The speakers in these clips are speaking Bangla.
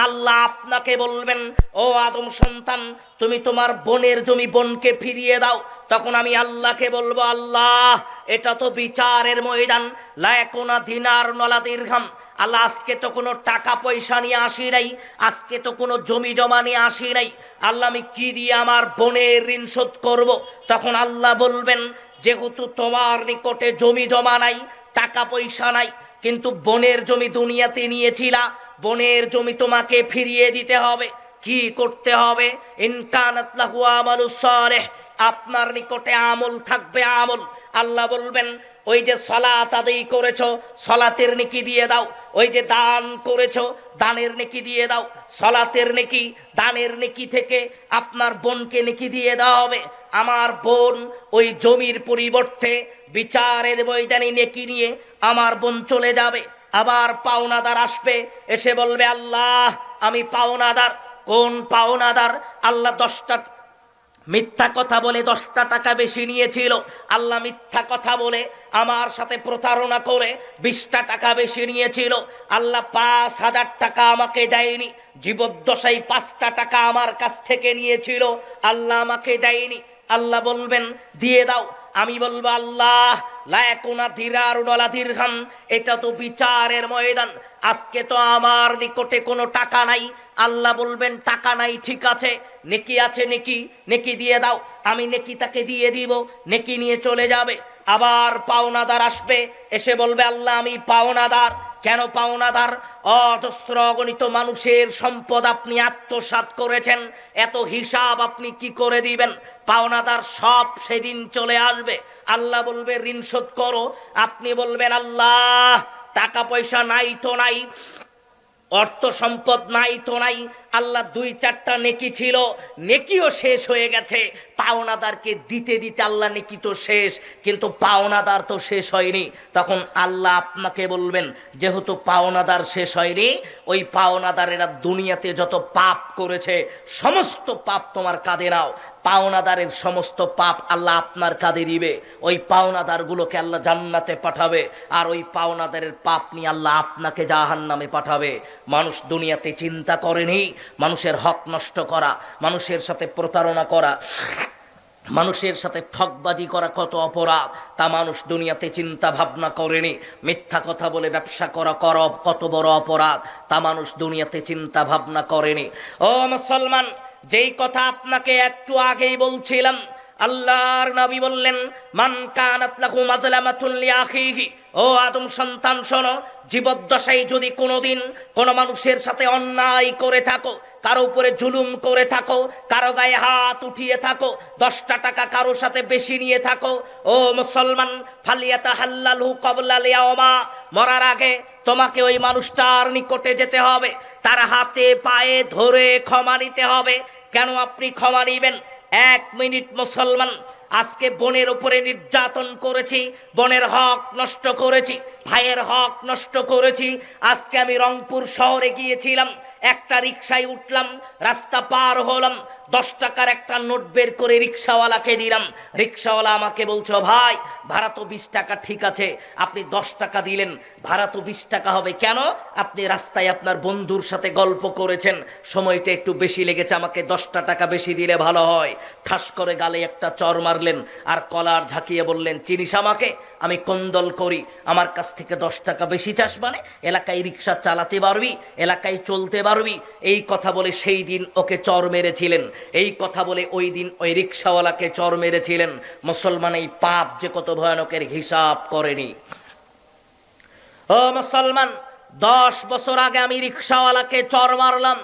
আল্লাহ আপনাকে বলবেন, ও আদম সন্তান, তুমি তোমার বোনের জমি বোনকে ফিরিয়ে দাও। তখন আমি আল্লাহকে বলবো, আল্লাহ এটা তো বিচারের ময়দান, লা ইয়াকুনা দিনার ওয়ালা দিরহাম। আল্লাহ আজকে তো কোনো টাকা পয়সা নিয়ে আসি নাই, আজকে তো কোনো জমি জমা নিয়ে আসি নাই। আল্লাহ আমি কি দিয়ে আমার বোনের ঋণ শোধ করব? তখন আল্লাহ বলবেন, যেহেতু তোমার নিকটে জমি জমা নাই, টাকা পয়সা নাই, কিন্তু বোনের জমি দুনিয়াতে নিয়েছিলা, বোনের জমি তোমাকে ফিরিয়ে দিতে হবে। কি করতে হবে? ইন কানাত লাহু আমালুস সালিহ, আপনার নিকটে আমল থাকবে, আমল। আল্লাহ বলবেন, ওই যে সালাত আদায় করেছো, সালাতের নেকি দিয়ে দাও। ওই যে দান করেছো, দানের নেকি দিয়ে দাও। সালাতের নেকি, দানের নেকি থেকে আপনার বোনকে নেকি দিয়ে দেওয়া হবে। আমার বোন ওই জমির পরিবর্তে বিচারের ময়দানে নেকি নিয়ে আমার বোন চলে যাবে। আবার পাওনাদার আসবে, এসে বলবে, আল্লাহ আমি পাওনাদার। কোন পাওনাদার? আল্লাহ 10টা মিথ্যা কথা বলে 10টা টাকা বেশি নিয়েছিল। আল্লাহ মিথ্যা কথা বলে আমার সাথে প্রতারণা করে 20টা টাকা বেশি নিয়েছিল। আল্লাহ 5,000 টাকা আমাকে দেয়নি, জীবদ্দশায় 5টা টাকা আমার কাছ থেকে নিয়েছিল, আল্লাহ আমাকে দেয়নি। আল্লাহ বলবেন, দিয়ে দাও। আমি বলবো, আল্লাহ লা ইয়াকুনা দিনারুন ওয়ালা দিরহাম, এটা তো বিচারের ময়দান, আজকে তো আমার নিকটে কোনো টাকা নাই। আল্লাহ বলবেন, টাকা নাই, ঠিক আছে, নেকি আছে, নেকি নেকি দিয়ে দাও। আমি নেকি তাকে দিয়ে দিব, নেকি নিয়ে চলে যাবে। আবার পাওনাদার আসবে, এসে বলবে, আল্লাহ আমি পাওনাদার। কেন পাওনাদার? অজস্র অগণিত মানুষের সম্পদ আপনি আত্মসাৎ করেছেন, এত হিসাব আপনি কি করে দিবেন? পাওনাদার সব সেদিন চলে আসবে। আল্লাহ বলবে, ঋণ শোধ করো। আপনি বলবেন, আল্লাহ টাকা পয়সা নাই তো নাই, অর্থ সম্পদ নাই তো নাই। আল্লাহ 2-4টা নেকি ছিল, নেকিও শেষ হয়ে গেছে। পাওনাদারকে দিতে দিতে আল্লাহ নেকি তো শেষ, কিন্তু পাওনাদার তো শেষ হয়নি। তখন আল্লাহ আপনাকে বলবেন, যেহেতু পাওনাদার শেষ হয়নি, ওই পাওনাদারেরা দুনিয়াতে যত পাপ করেছে সমস্ত পাপ তোমার কাঁধে নাও। পাওনাদারের সমস্ত পাপ আল্লাহ আপনার কাঁধে দিবে। ওই পাওনাদারগুলোকে আল্লাহ জান্নাতে পাঠাবে, আর ওই পাওনাদারের পাপ নিয়ে আল্লাহ আপনাকে জাহান্নামে পাঠাবে। মানুষ দুনিয়াতে চিন্তা করেনি মানুষের হক নষ্ট করা, মানুষের সাথে প্রতারণা করা, মানুষের সাথে ঠকবাজি করা কত অপরাধ, তা মানুষ দুনিয়াতে চিন্তা ভাবনা করেনি। মিথ্যা কথা বলে ব্যবসা করা কত বড় অপরাধ, তা মানুষ দুনিয়াতে চিন্তা ভাবনা করেনি। ও মুসলমান, যেই কথা আপনাকে একটু আগেই বলছিলাম, আল্লাহর নবী বললেন, মান কানাত লাহু মাযলামাতুন লিআখিহি, ও আদম সন্তান শোনো, জীবদ্দশায় যদি কোনোদিন কোনো মানুষের সাথে অন্যায় করে থাকো, কারো উপরে জুলুম করে থাকো, কারো গায়ে হাত উঠিয়ে থাকো, 10টা টাকা কারোর সাথে বেশি নিয়ে থাকো, ও মুসলমান, ফালিয়াতাহাল্লালহু ক্বাবলা লিয়াওমা, মরার আগে তোমাকে ওই মানুষটার নিকটে যেতে হবে, তার হাতে পায়ে ধরে ক্ষমা নিতে হবে। কেন আপনি ক্ষমা নিবেন? 1 মিনিট মুসলমান, আজকে বোনের উপরে নির্যাতন করেছি, বোনের হক নষ্ট করেছি, ভাইয়ের হক নষ্ট করেছি। আজকে আমি রংপুর শহরে গিয়েছিলাম, একটা রিকশায় উঠলাম, রাস্তা পার হলাম, 10 টাকার একটা নোট বের করে রিকশাওয়ালাকে দিলাম। রিকশাওয়ালা আমাকে বলছো, ভাই ভাড়া তো 20 টাকা, ঠিক আছে, আপনি 10 টাকা দিলেন, ভাড়া তো 20 টাকা হবে। কেন? আপনি রাস্তায় আপনার বন্ধুর সাথে গল্প করেছেন, সময়টা একটু বেশি লেগেছে, আমাকে 10টা টাকা বেশি দিলে ভালো হয়। ঠাস করে গালে একটা চর মারলেন, আর কলার ঝাঁকিয়ে বললেন, চিনিস আমাকে? আমি কোন্দল করি, আমার কাছ থেকে 10 টাকা বেশি চাস মানে? এলাকায় রিকশা চালাতে পারবি, এলাকায় চলতে পারবি? এই কথা বলে সেই দিন ওকে চর মেরেছিলেন, এই কথা বলে ওই দিন ওই রিকশাওয়ালাকে চর মেরেছিলেন। মুসলমান, এই পাপ যে কত ভয়ানকের হিসাব করেনি। ও মুসলমান, 10 বছর আগে আমি রিকশাওয়ালাকে চর মারলাম,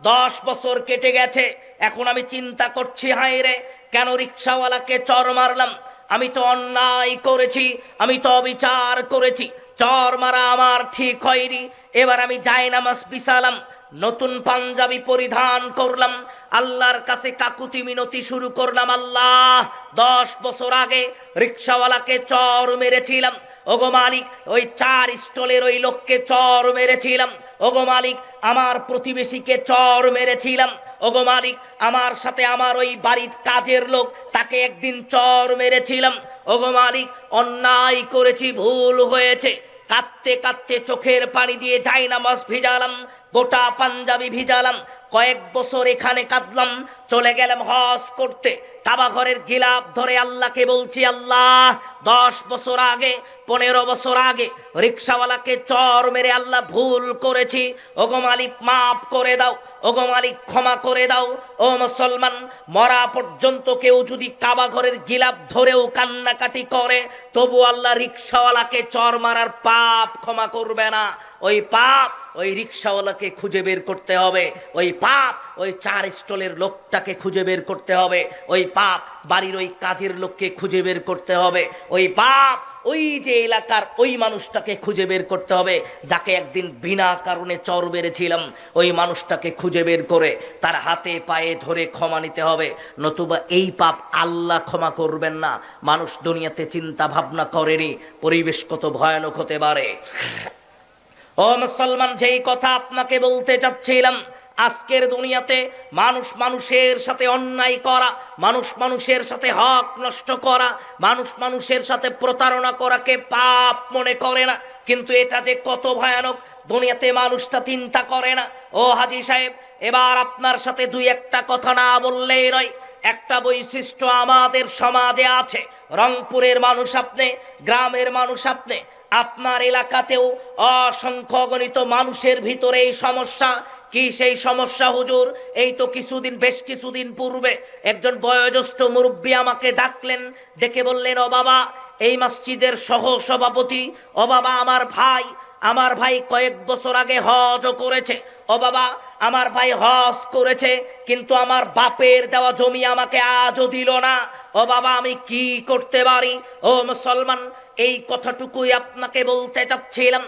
10 বছর কেটে গেছে। এখন আমি চিন্তা করছি, হায় রে, কেন রিকশাওয়ালাকে চর মারলাম? আমি তো অন্যায় করেছি, আমি তো অবিচার করেছি, চর মারা আমার ঠিক হয়নি। এবার আমি জায়নামাজ বিছালাম, নতুন পাঞ্জাবি পরিধান করলাম, আল্লাহর কাছে কাকুতি মিনতি শুরু করলাম, আল্লাহ 10 বছর আগে রিকশাওয়ালাকে চর মেরেছিলাম, ওগো মালিক, ওই 4 স্টলের ওই লোককে চর মেরেছিলাম, ওগো মালিক, আমার প্রতিবেশীকে চর মেরেছিলাম, ওগো মালিক, আমার সাথে আমার ওই বাড়ির কাজের লোক, তাকে একদিন চর মেরেছিলাম, ওগো মালিক, অন্যায় করেছি, ভুল হয়েছে। কাঁদতে কাঁদতে চোখের পানি দিয়ে জায়নামাজ ভিজালাম, গোটা পাঞ্জাবি ভিজালাম, কয়েক বছর এখানে কাঁদলাম, চলে গেলাম হজ করতে। কাবা ঘরের গিলাফ ধরে আল্লাহকে বলছি, আল্লাহ 10 বছর আগে 15 বছর আগে রিক্সাওয়ালাকে চর মেরে আল্লাহ ভুল করেছি, ওগো মালিক মাফ করে দাও, ওগো মালিক ক্ষমা করে দাও। ও মুসলমান, মরা পর্যন্ত কেউ যদি কাবা ঘরের গিলাফ ধরেও কান্নাকাটি করে, তবু আল্লাহ রিক্সাওয়ালাকে চর মারার পাপ ক্ষমা করবে না। ওই পাপ ওই রিক্সাওয়ালাকে খুঁজে বের করতে হবে, ওই পাপ ওই 4 স্টলের লোকটাকে খুঁজে বের করতে হবে, ওই পাপ বাড়ির ওই কাজের লোককে খুঁজে বের করতে হবে, ওই পাপ ওই যে এলাকার ওই মানুষটাকে খুঁজে বের করতে হবে যাকে একদিন বিনা কারণে চর বেড়েছিলাম। ওই মানুষটাকে খুঁজে বের করে তার হাতে পায়ে ধরে ক্ষমা নিতে হবে, নতুবা এই পাপ আল্লাহ ক্ষমা করবেন না। মানুষ দুনিয়াতে চিন্তা ভাবনা করেনি পরিবেশ কত ভয়ানক হতে পারে। ও মুসলমান, যেই কথা আপনাকে বলতে চাচ্ছিলাম, আজকের দুনিয়াতে মানুষ মানুষের সাথে অন্যায় করা, মানুষ মানুষের সাথে হক নষ্ট করা, মানুষ মানুষের সাথে প্রতারণা করাকে পাপ মনে করে না, কিন্তু এটা যে কত ভয়ানক দুনিয়াতে মানুষটা চিন্তা করে না। ও হাজী সাহেব, এবার আপনার সাথে দুই একটা কথা না বললেই নয়। একটা বৈশিষ্ট্য আমাদের সমাজে আছে, রংপুরের মানুষ আপনি, গ্রামের মানুষ আপনি, আপনার এলাকাতেও অসংখ্য গণিত মানুষের ভিতরে এই সমস্যা। কি সেই সমস্যা হুজুর? এই তো বেশ কিছুদিন পূর্বে একজন বয়োজ্যেষ্ঠ মুরব্বী আমাকে ডাকলেন, ডেকে বললেন, ও বাবা, এই মসজিদের সহ সভাপতি, ও বাবা আমার ভাই কয়েক বছর আগে হজ করেছে, ও বাবা আমার ভাই হজ করেছে, কিন্তু আমার বাপের দেওয়া জমি আমাকে আজও দিল না, ও বাবা আমি কি করতে পারি? ও মুসলমান, এই কথাটুকুই আপনাকে বলতে চাচ্ছিলাম।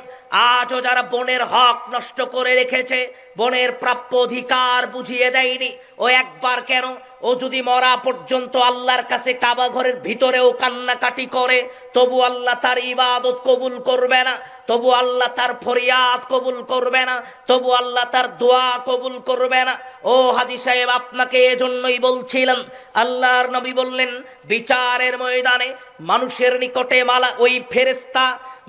আজও যারা বনের হক নষ্ট করে রেখেছে, বনের প্রাপ্য অধিকার বুঝিয়ে দেয়নি, ও একবার কেন, ও যদি মরা পর্যন্ত আল্লাহর কাছে কাবা ঘরের ভিতরেও কান্নাকাটি করে, তবু আল্লাহ তার ইবাদত কবুল করবে না, তবু আল্লাহ তার ফরিয়াদ কবুল করবে না, তবু আল্লাহ তার দোয়া কবুল করবে না। ও হাজী সাহেব, আপনাকে এজন্যই বলছিলাম, আল্লাহর নবী বললেন, বিচারের ময়দানে মানুষের নিকটে ওই ফেরেশতা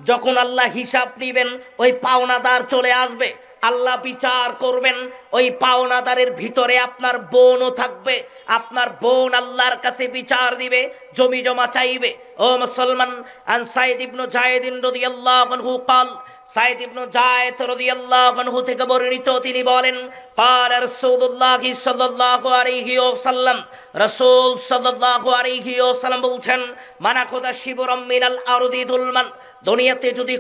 যখন আল্লাহ হিসাব দিবেন, ওই পাওনাদার চলে আসবে, আল্লাহ বিচার করবেন, ওই পাওনাদারের ভিতরে আপনার বোনও থাকবে, আপনার বোন আল্লাহর কাছে বিচার দিবে, জমি জমা চাইবে। ও মুসলমান, আন সাইদ ইবনে জায়েদ রাদিয়াল্লাহু আনহু قال, সাইদ ইবনে জায়েদ রাদিয়াল্লাহু আনহু থেকে বর্ণিত, তিনি বলেন, قال রাসূলুল্লাহ সাল্লাল্লাহু আলাইহি ওয়াসাল্লাম, রাসূল সাল্লাল্লাহু আলাইহি ওয়াসাল্লাম বলছেন, মান আখাযা শিবরাম মিনাল আরদি যুলমান, দুনিয়াতে যদি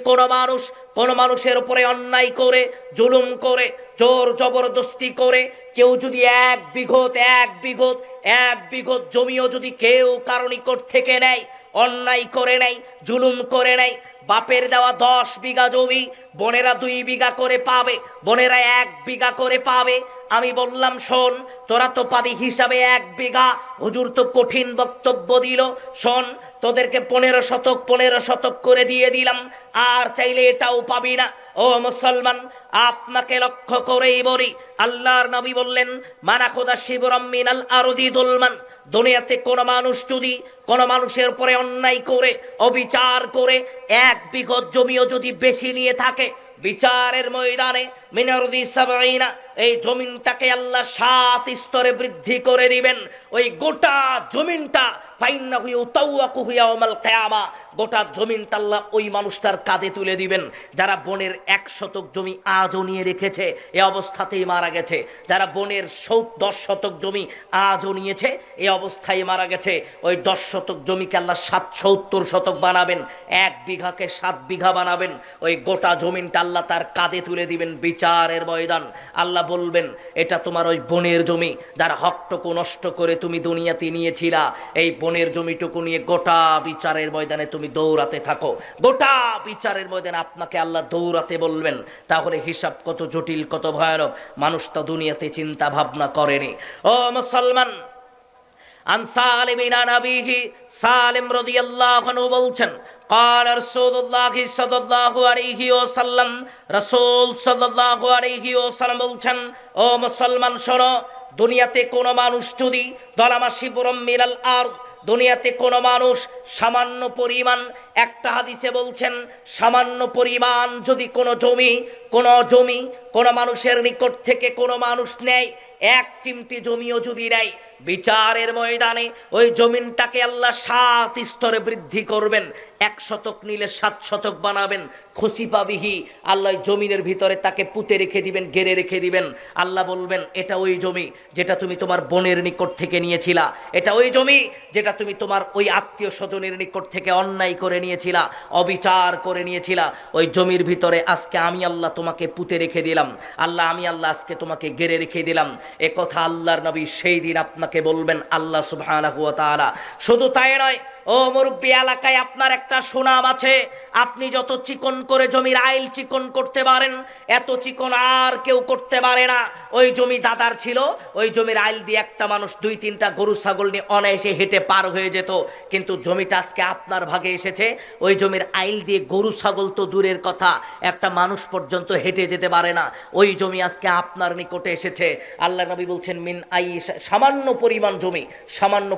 কোন মানুষের উপরে অন্যায় করে, জুলুম করে, জোর জবরদস্তি করে, কেউ যদি এক বিঘত জমিও যদি কেউ কারো নিকট থেকে নেয়, অন্যায় করে নেয়, জুলুম করে নেয়, বাপের দেওয়া 10 বিঘা জমি বোনেরা 2 বিঘা করে পাবে, বোনেরা 1 বিঘা করে পাবে। আমি বললাম, শোন, তোরা তো পাবি হিসাবে 1 বিঘা। হুজুর তো কঠিন বক্তব্য দিল, শোন, তোদেরকে 15 শতক করে দিয়ে দিলাম, আর চাইলে এটাও পাবি না। ও মুসলমান, আপনাকে লক্ষ্য করেই বলি, আল্লাহর নবী বললেন, মান আখাযা শিবরাম মিনাল আরদি যুলমান, দুনিয়াতে কোন মানুষ যদি কোন মানুষের উপরে অন্যায় করে, অবিচার করে, 1 বিঘত জমিও যদি বেশি নিয়ে থাকে, বিচারের ময়দানে মিনারদি সাবঈনা, এই জমিনটাকে আল্লাহ 7 স্তরে বৃদ্ধি করে দিবেন। ওই গোটা জমিনটা ফাইন্নাহু ইউতাওয়াকুহু ইয়াওমাল কিয়ামা, গোটা জমিনটা আল্লাহ ওই মানুষটার কাঁধে তুলে দিবেন। যারা বনের 1 শতক জমি আজও নিয়ে রেখেছে, এ অবস্থাতেই মারা গেছে, যারা বনের 10 শতক জমি আজও নিয়েছে, এই অবস্থায় মারা গেছে, ওই 10 শতক জমিকে আল্লাহ 70 শতক বানাবেন, 1 বিঘাকে 7 বিঘা বানাবেন, ওই গোটা জমিনটা আল্লাহ তার কাঁধে তুলে দিবেন বিচারের ময়দান। আল্লাহ বলবেন, এটা তোমার ওই বনের জমি, যার হকটুকু নষ্ট করে তুমি দুনিয়াতে নিয়েছিলা, এই বনের জমিটুকু নিয়ে গোটা বিচারের ময়দানে তুমি দৌড়াতে থাকো। গোটা বিচারের ময়দানে আপনাকে আল্লাহ দৌড়াতে বলবেন। তাহলে হিসাব কত জটিল, কত ভয়ানক, মানুষ তো দুনিয়াতে চিন্তা ভাবনা করেনি। ও মুসলমান, আন সালিম বিন আবিহি, সালিম রাদিয়াল্লাহু আনহু বলছেন, قال رسول الله صلى الله عليه وسلم, রাসূল সাল্লাল্লাহু আলাইহি ওয়াসাল্লাম বলছেন, ও মুসলমান শোনো, দুনিয়াতে কোন মানুষ যদি দলামা শিবরাম মিনাল আরদ, দুনিয়াতে কোন মানুষ সামান্য পরিমাণ, একটা হাদিসে বলছেন সামান্য পরিমাণ যদি কোনো জমি কোনো জমি কোনো মানুষের নিকট থেকে কোনো মানুষ নেয়, এক চিমটি জমিও যদি নেয়, বিচারের ময়দানে ওই জমিনটাকে আল্লাহ 7 স্তরে বৃদ্ধি করবেন। 1 শতক নিলে 7 শতক বানাবেন। খুশি পাবিহি, আল্লাহ জমিনের ভিতরে তাকে পুঁতে রেখে দিবেন, গেড়ে রেখে দিবেন। আল্লাহ বলবেন, এটা ওই জমি যেটা তুমি তোমার বোনের নিকট থেকে নিয়েছিলা, এটা ওই জমি যেটা তুমি তোমার ওই আত্মীয় স্বজনের নিকট থেকে অন্যায় করে নিয়েছিলা, অবিচার করে নিয়েছিলা। ওই জমির ভিতরে আজকে আমি আল্লাহ তোমাকে পুঁতে রেখে দিলাম, আমি আল্লাহ আজকে তোমাকে গেড়ে রেখে দিলাম। এ কথা আল্লাহর নবী সেই দিন আপনাকে বলবেন, আল্লাহ সুবহানাহু ওয়া তাআলা। শুধু তাই নয়, ও মুরব্বী, এলাকায় আপনার একটা সুনাম আছে। আপনি যত চিকন করে জমির আইল চিকন করতে পারেন, এত চিকন আর কেউ করতে পারে না। ওই জমি দাদার ছিল, ওই জমির আইল দিয়ে একটা মানুষ 2-3টা গরু ছাগল নিয়ে অনায়াসে হেঁটে পার হয়ে যেত। কিন্তু জমিটা আজকে আপনার ভাগে এসেছে, ওই জমির আইল দিয়ে গরু ছাগল তো দূরের কথা, একটা মানুষ পর্যন্ত হেঁটে যেতে পারে না। ওই জমি আজকে আপনার নিকটে এসেছে। আল্লাহ নবী বলছেন, মিন আই, সামান্য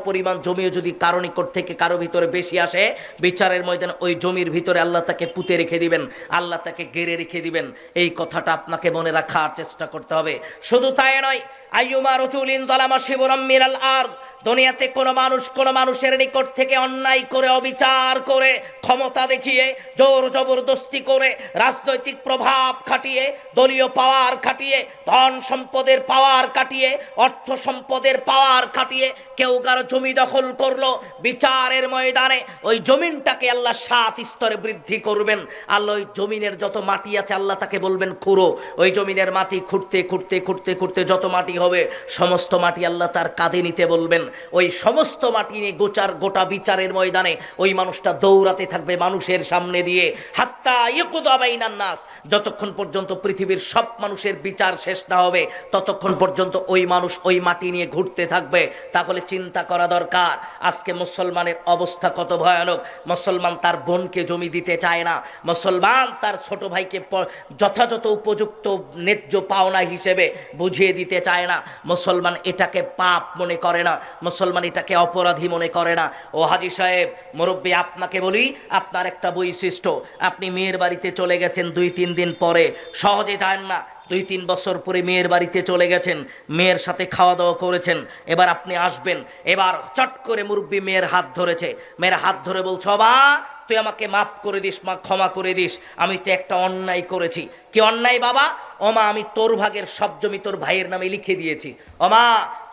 পরিমাণ জমিও যদি কারো নিকট থেকে কারো ভিতরে বেশি আসে, বিচারের ময়দানে ওই জমির ভিতরে আল্লাহ তাকে পুঁতে রেখে দিবেন, আল্লাহ তাকে গেড়ে রেখে দিবেন। এই কথাটা আপনাকে মনে রাখার চেষ্টা করতে হবে। শুধু তাই নয়, আইয়ুমা রাজুলিন যালামা শিবরাম মিনাল আরদ, দুনিয়াতে কোনো মানুষ কোনো মানুষের নিকট থেকে অন্যায় করে, অবিচার করে, ক্ষমতা দেখিয়ে, জোর জবরদস্তি করে, রাজনৈতিক প্রভাব খাটিয়ে, দলীয় পাওয়ার খাটিয়ে, ধন সম্পদের পাওয়ার খাটিয়ে, অর্থ সম্পদের পাওয়ার খাটিয়ে কেউ কারো জমি দখল করলো, বিচারের ময়দানে ওই জমিনটাকে আল্লাহ 7 স্তরে বৃদ্ধি করবেন। আল্লাহ ওই জমিনের যত মাটি আছে আল্লাহ তাকে বলবেন খুঁড়ো। ওই জমিনের মাটি খুঁড়তে খুঁড়তে খুঁড়তে খুঁড়তে যত মাটি হবে, সমস্ত মাটি আল্লাহ তার কাঁধে নিতে বলবেন। ওই সমস্ত মাটি নিয়ে গোটা বিচারের ময়দানে ওই মানুষটা দৌড়াতে থাকবে মানুষের সামনে দিয়ে, হাত্তা ইয়াকুদা বাইনান নাস, যতক্ষণ পর্যন্ত পৃথিবীর সব মানুষের বিচার শেষ না হবে ততক্ষণ পর্যন্ত ওই মানুষ ওই মাটি নিয়ে ঘুরতে থাকবে। তাহলে চিন্তা করা দরকার, আজকে মুসলমানের অবস্থা কত ভয়ানক। মুসলমান তার বোনকে জমি দিতে চায় না, মুসলমান তার ছোট ভাইকে যথাযথ উপযুক্ত ন্যায্য পাওনা হিসেবে বুঝিয়ে দিতে চায় না। মুসলমান এটাকে পাপ মনে করে না, মুসলমান এটাকে অপরাধী মনে করে না। ও হাজী সাহেব, মুরব্বী, আপনাকে বলি, আপনার একটা বৈশিষ্ট্য, আপনি মেয়ের বাড়িতে চলে গেছেন 2-3 দিন পরে, সহজে যান না। 2-3 বছর পরে মেয়ের বাড়িতে চলে গেছেন, মেয়ের সাথে খাওয়া দাওয়া করেছেন, এবার আপনি আসবেন, এবার চট করে মুরব্বী মেয়ের হাত ধরেছে, মেয়ের হাত ধরে বলছো, মা তুই আমাকে মাফ করে দিস, মা ক্ষমা করে দিস, আমি তো একটা অন্যায় করেছি। কি অন্যায় বাবা? ও মা, আমি তোর ভাগের সব জমি তোর ভাইয়ের নামে লিখে দিয়েছি। ও মা,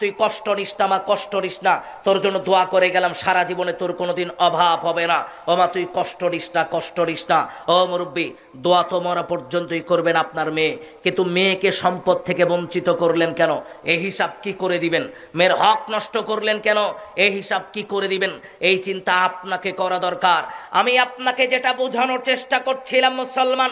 তুই কষ্ট নিস না, মা কষ্ট নিস না, তোর জন্য দোয়া করে গেলাম, সারা জীবনে তোর কোনোদিন অভাব হবে না। ও মা, তুই কষ্ট নিস না, কষ্ট নিস না। ও মুরব্বী, দোয়া তো মরা পর্যন্তই করবেন আপনার মেয়ে, কিন্তু মেয়েকে সম্পদ থেকে বঞ্চিত করলেন কেন? এই হিসাব কি করে দিবেন? মেয়ের হক নষ্ট করলেন কেন? এই হিসাব কি করে দিবেন? এই চিন্তা আপনাকে করা দরকার। আমি আপনাকে যেটা বোঝানোর চেষ্টা করছিলাম, মুসলমান,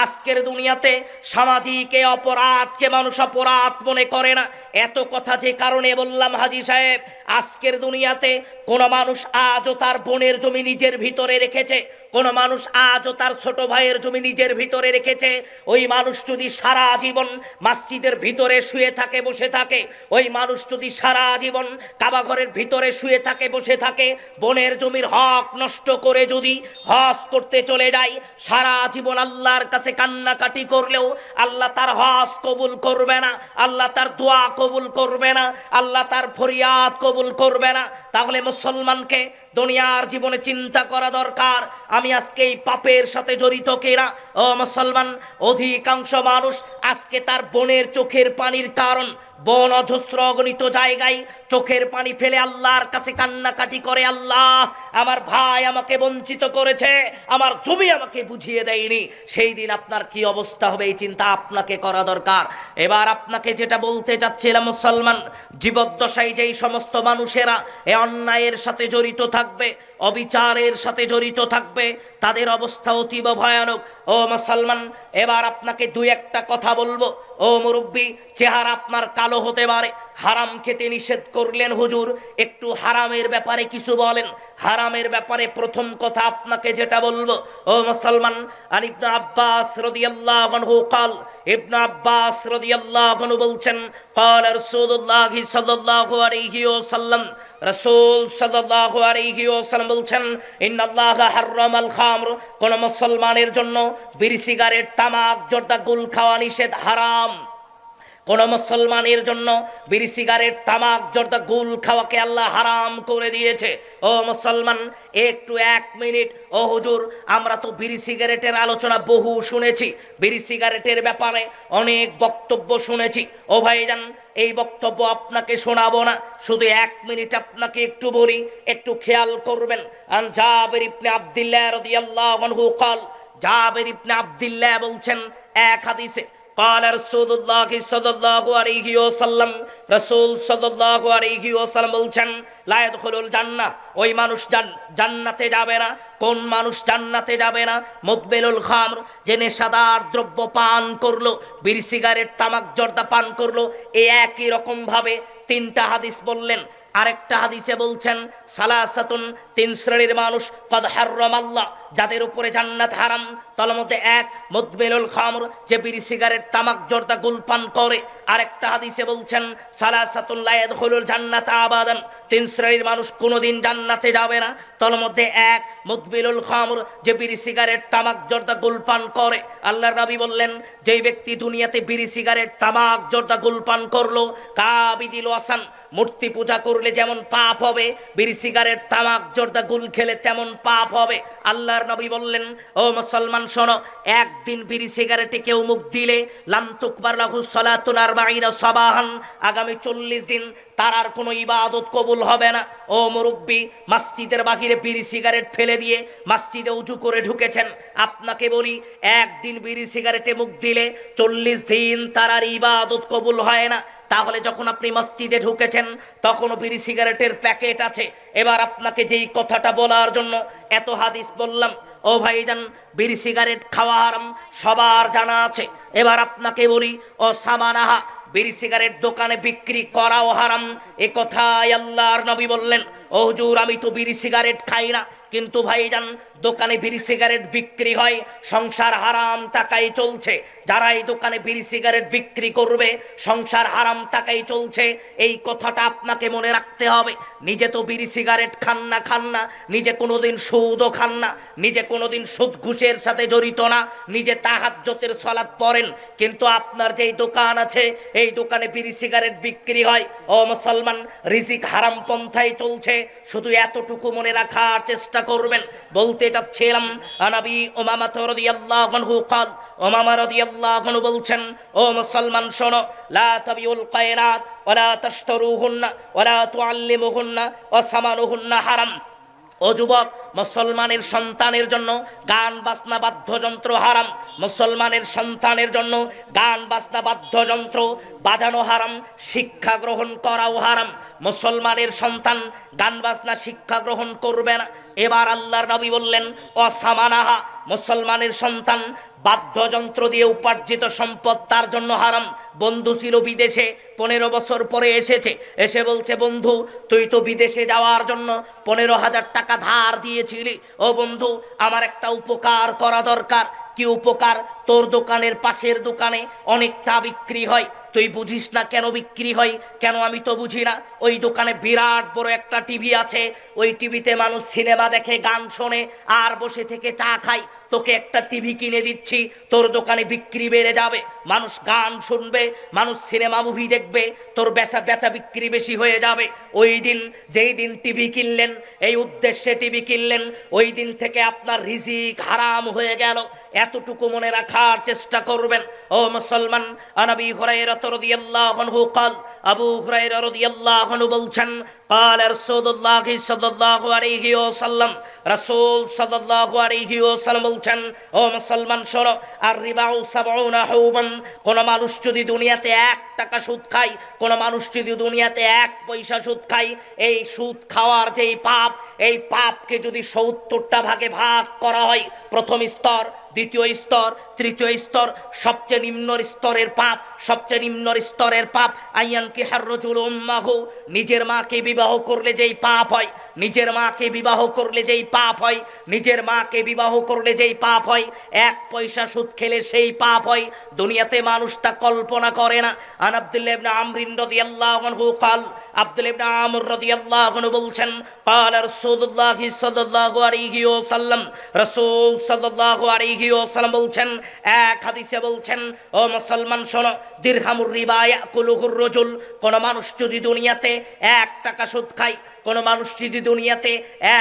আজকের দুনিয়াতে সামাজিক অপরাধকে মানুষ অপরাধ মনে করে না। এত কথা যে কারণে বললাম হাজী সাহেব, আজকের দুনিয়াতে কোন মানুষ আজও তার বোনের জমি নিজের ভিতরে রেখেছে, কোন মানুষ আজও তার ছোট ভাইয়ের জমি নিজের ভিতরে রেখেছে। ওই মানুষ যদি সারা জীবন মসজিদের ভিতরে শুয়ে থাকে, বসে থাকে, ওই মানুষ যদি সারা জীবন কাবা ঘরের ভিতরে শুয়ে থাকে, বসে থাকে, বোনের জমির হক নষ্ট করে যদি হজ করতে চলে যায়, সারা জীবন আল্লাহর কাছে কান্নাকাটি করলেও আল্লাহ তার হজ কবুল করবে না, আল্লাহ তার দোয়া কবুল করবে না, আল্লাহ তার ফরিয়াদ কবুল করবে না। তাহলে মুসলমানকে দুনিয়ার জীবনে চিন্তা করা দরকার, আমি আজকে এই পাপের সাথে জড়িত কিনা। ও মুসলমান, অধিকাংশ মানুষ আজকে তার বোনের চোখের পানির কারণ বোন অজস্র অগণিত জায়গায় চোখের পানি ফেলে আল্লাহর কাছে কান্নাকাটি করে, আল্লাহ আমার ভাই আমাকে বঞ্চিত করেছে, আমার জমি আমাকে বুঝিয়ে দেয়নি। সেই দিন আপনার কি অবস্থা হবে এই চিন্তা আপনাকে করা দরকার। এবার আপনাকে যেটা বলতে চাচ্ছিলাম, মুসলমান, জীবদ্দশায় যেই সমস্ত মানুষেরা এ অন্যায়ের সাথে জড়িত থাকবে, অবিচারের সাথে জড়িত থাকবে, তাদের অবস্থা অতীব ভয়ানক। ও মুসলমান, এবার আপনাকে 2-1টা কথা বলবো। ও মুরব্বী, চেহারা আপনার কালো হতে পারে, হারাম খেতে নিষেধ করলেন। হুজুর একটু হারামের ব্যাপারে কিছু বলেন। হারামের ব্যাপারে প্রথম কথা আপনাকে যেটা বলবো ও মুসলমান, আর ইবনে আব্বাস রাদিয়াল্লাহু আনহু قال, ইবনে আব্বাস রাদিয়াল্লাহু আনহু বলছেন ক্বালা রাসূলুল্লাহ সাল্লাল্লাহু আলাইহি ওয়াসাল্লাম, রাসূল সাল্লাল্লাহু আলাইহি ওয়াসাল্লাম বলছেন ইন্নাল্লাহা হাররামাল খামর, কোন মুসলমানের জন্য বিড়ি সিগারেট তামাক জর্দা গুল খাওয়া নিষেধ, হারাম। কোন মুসলমানের জন্য বিড়ি সিগারেট তামাক জর্দা গুল খাওয়াকে আল্লাহ হারাম করে দিয়েছে। ও মুসলমান একটু 1 মিনিট। ও হুজুর আমরা তো বিড়ি সিগারেটের আলোচনা বহু শুনেছি, বিড়ি সিগারেটের ব্যাপারে অনেক বক্তব্য শুনেছি। ও ভাইজান এই বক্তব্য আপনাকে শোনাবো না, শুধু 1 মিনিট আপনাকে একটু বলি, একটু খেয়াল করবেন। আন জাবির ইবনে আব্দুল্লাহ রাদিয়াল্লাহু আনহু قال, জাবির ইবনে আব্দুল্লাহ বলছেন এক হাদিসে قال رسول الله صلى الله عليه وسلم, রাসূল সাল্লাল্লাহু আলাইহি ওয়াসাল্লাম বলছেন লা ইয়াদখুলুল জান্নাহ, ওই মানুষ জান্নাতে যাবে না। কোন মানুষ জান্নাতে যাবে না? মুদবিলুল খামর, যে নেশাদার দ্রব্য পান করলো, বিড়ি সিগারেট তামাক জর্দা পান করলো। এই একই রকম ভাবে 3টা হাদিস বললেন। আরেকটা হাদিসে বলছেন সালাসাতুন, 3 শ্রেণীর মানুষ কদ হাররামাল্লাহ, যাদের উপরে জান্নাত হারাম। তার মধ্যে 1 মুদবিলুল খামর, যে বিড়ি সিগারেট তামাক জর্দা গুল পান করে। আরেকটা হাদিসে বলছেন সালাসাতুন লা ইয়াদখুলুল জান্নাতা আবাদান, 3 শ্রেণীর মানুষ কোনোদিন জান্নাতে যাবে না। তার মধ্যে 1 মুদবিলুল খামর, যে বিড়ি সিগারেট তামাক জর্দা গুল পান করে। আল্লাহর নবী বললেন যেই ব্যক্তি দুনিয়াতে বিড়ি সিগারেট তামাক জর্দা গুল পান করলো, কাবিদিল ওয়াসান, মূর্তি পূজা করলে যেমন পাপ হবে, বিড়ি সিগারেট তামাক জর্দা গুল খেলে তেমন পাপ হবে। আল্লাহর নবী বললেন ও মুসলমান শোনো, একদিন বিড়ি সিগারেটে কেউ মুখ দিলে লাম তুকবার লাহু সালাতুন 40 সাবাহান, আগামী 40 দিন তার আর কোনো ইবাদত কবুল হবে না। ও মুরব্বী, মসজিদের বাহিরে বিড়ি সিগারেট ফেলে দিয়ে মসজিদে উজু করে ঢুকেছেন, আপনাকে বলি একদিন বিড়ি সিগারেটে মুখ দিলে 40 দিন তার আর ইবাদত কবুল হয় না। তাহলে যখন আপনি মসজিদে ঢুকেছেন তখনও বিড়ি সিগারেটের প্যাকেট আছে। এবার আপনাকে যেই কথাটা বলার জন্য এত হাদিস বললাম, ও ভাইজান বিড়ি সিগারেট খাওয়া হারাম সবার জানা আছে। এবার আপনাকে বলি ও সামানাহা, বিড়ি সিগারেট দোকানে বিক্রি করাও হারাম। এ কথাই আল্লাহর নবী বললেন। ও হুজুর আমি তো বিড়ি সিগারেট খাই না, কিন্তু ভাইজান দোকানে বিড়ি সিগারেট বিক্রি হয়, সংসার হারাম টাকায় চলছে। যারা এই দোকানে বিড়ি সিগারেট বিক্রি করবে সংসার হারাম টাকায় চলছে, এই কথাটা আপনাকে মনে রাখতে হবে। নিজে তো বিড়ি সিগারেট খান না, নিজে কোনোদিন সুদও খান না, নিজে কোনোদিন সুদ ঘুষের সাথে জড়িত না, নিজে তাহাজ্জুদের সালাত পড়েন, কিন্তু আপনার যেই দোকান আছে এই দোকানে বিড়ি সিগারেট বিক্রি হয়। ও মুসলমান রিজিক হারাম পন্থায় চলছে, শুধু এতটুকু মনে রাখার চেষ্টা করবেন। বলতে চাচ্ছিলাম নবী উমামা রাদিয়াল্লাহু আনহু قال, উমামা রাদিয়াল্লাহু আনহু বলছেন ও মুসলমান শোনো, লা তাবিউল কায়নাত ওয়ালা তাশতারুহুন্না ওয়ালা তুআল্লিমুহুন্না ওয়া সামানুহুন্না হারাম। ও যুবক, মুসলমানের সন্তানের জন্য গান বাজনা বাদ্যযন্ত্র হারাম। মুসলমানের সন্তানের জন্য গান বাজনা বাদ্যযন্ত্র বাজানো হারাম, শিক্ষা গ্রহণ করাও হারাম। মুসলমানের সন্তান গান বাজনা শিক্ষা গ্রহণ করবে না। এবার আল্লাহর নবী বললেন অসামানাহা, মুসলমানের সন্তান বাদ্যযন্ত্র দিয়ে উপার্জিত সম্পদ তার জন্য হারাম। বন্ধু ছিল বিদেশে, 15 বছর পরে এসেছে, এসে বলছে বন্ধু তুই তো বিদেশে যাওয়ার জন্য 15,000 টাকা ধার দিয়েছিলি। ও বন্ধু আমার একটা উপকার করা দরকার। কি উপকার? তোর দোকানের পাশের দোকানে অনেক চা বিক্রি হয়, তুই বুঝিস না কেন বিক্রি হয়? কেন আমি তো বুঝি না। ওই দোকানে বিরাট বড় একটা টিভি আছে, ওই টিভিতে মানুষ সিনেমা দেখে, গান শোনে আর বসে থেকে চা খায়। তোকে একটা টিভি কিনে দিচ্ছি, তোর দোকানে বিক্রি বেড়ে যাবে, মানুষ গান শুনবে, মানুষ সিনেমা মুভি দেখবে, তোর বেচা বিক্রি বেশি হয়ে যাবে। ওই দিন যেই দিন টিভি কিনলেন, এই উদ্দেশ্যে টিভি কিনলেন, ওই দিন থেকে আপনার রিজিক হারাম হয়ে গেল। এতটুকু মনে রাখার চেষ্টা করবেন। ও মুসলমান, আনবী হুরায়রা রাদিয়াল্লাহু আনহু قال, আবু হুরায়রা রাদিয়াল্লাহু আনহু বলছেন قال রাসূলুল্লাহ সাল্লাল্লাহু আলাইহি ওয়াসাল্লাম, রাসূল সাল্লাল্লাহু আলাইহি ওয়াসাল্লাম বলছেন ও মুসলমান শোনো, আর রিবাউ 70 হুবান, কোন মানুষ যদি দুনিয়াতে 1 টাকা সুদ খায়, কোন মানুষ যদি দুনিয়াতে 1 পয়সা সুদ খায়, এই সুদ খাওয়ার যেই পাপ, এই পাপকে যদি 70টা ভাগে ভাগ করা হয়, প্রথম স্তর, দ্বিতীয় স্তর, তৃতীয় স্তর, সবচেয়ে নিম্ন স্তরের পাপ, সবচেয়ে নিম্ন স্তরের পাপ আইয়ান কি হাররুজুল উম্মাহু, নিজের মাকে বিবাহ করলে যেই পাপ হয়, নিজের মাকে বিবাহ করলে যেই পাপ হয়, নিজের মাকে বিবাহ করলে যেই পাপ হয়, এক পয়সা সুদ খেলে সেই পাপ হয়। দুনিয়াতে মানুষ তা কল্পনা করে না। আন আব্দুল্লাহ ইবনে আমর রাদিয়াল্লাহু আনহু قال, আব্দুল্লাহ ইবনে আমর রাদিয়াল্লাহু আনহু বলছেন, قال রাসূলুল্লাহ সাল্লাল্লাহু আলাইহি ওয়াসাল্লাম, রাসূল সাল্লাল্লাহু আলাইহি ওয়াসাল্লাম বলছেন, এক হাদিসে বলছেন, ও মুসলমান শোনো, দিরহামুর রিবা ইয়াকুলুহুর রাজুল, কোন মানুষ যদি দুনিয়াতে 1 টাকা সুদ খায়, কোন মানুষ যদি দুনিয়াতে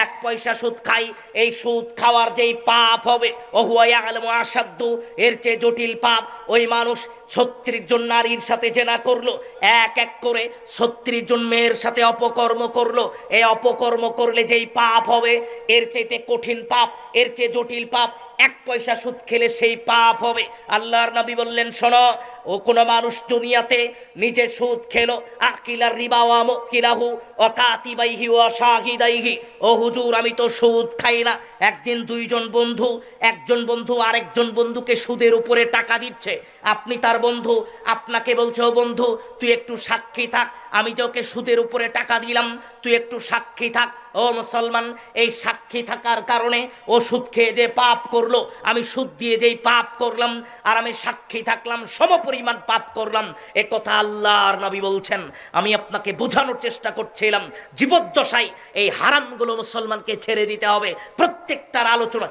1 পয়সা সুদ খায়, এই সুদ খাওয়ার যেই পাপ হবে, ও হুয়া ইয়ালামু আশাদ্দু, এর চেয়ে জটিল পাপ, ওই মানুষ 36 জন নারীর সাথে জেনা করলো, এক এক করে 36 জন মেয়ের সাথে অপকর্ম করলো, এই অপকর্ম করলে যেই পাপ হবে, এর চাইতে কঠিন পাপ, এর চেয়ে জটিল পাপ 1 পয়সা সুদ খেলে সেই পাপ হবে। আল্লাহর নবী বললেন, শোনো, ও কোন মানুষ দুনিয়াতে নিজে সুদ খেলো, আকিলার রিবা ওয়া মুকিলাহু ওয়া কাতিবাইহি ওয়া শাহিদাইহি, ও হুজুর আমি তো সুদ খাই না। একদিন দুইজন বন্ধু, একজন বন্ধু আরেকজন বন্ধুকে সুদের উপরে টাকা দিচ্ছে, আপনি তার বন্ধু, আপনাকে বলছে, ও বন্ধু তুই একটু সাক্ষী থাক, আমি যে ওকে সুদের উপরে টাকা দিলাম, তুই একটু সাক্ষী থাক। ও মুসলমান, এই সাক্ষী থাকার কারণে ও সুদ খেয়ে যে পাপ করলো, আমি সুদ দিয়ে যেই পাপ করলাম আর আমি সাক্ষী থাকলাম, সমপরিমাণ পাপ করলাম। এ কথা আল্লাহর নবী বলছেন। আমি আপনাকে বোঝানোর চেষ্টা করছিলাম, জীবদ্দশায় এই হারামগুলো মুসলমানকে ছেড়ে দিতে হবে। প্রত্যেকটার আলোচনা,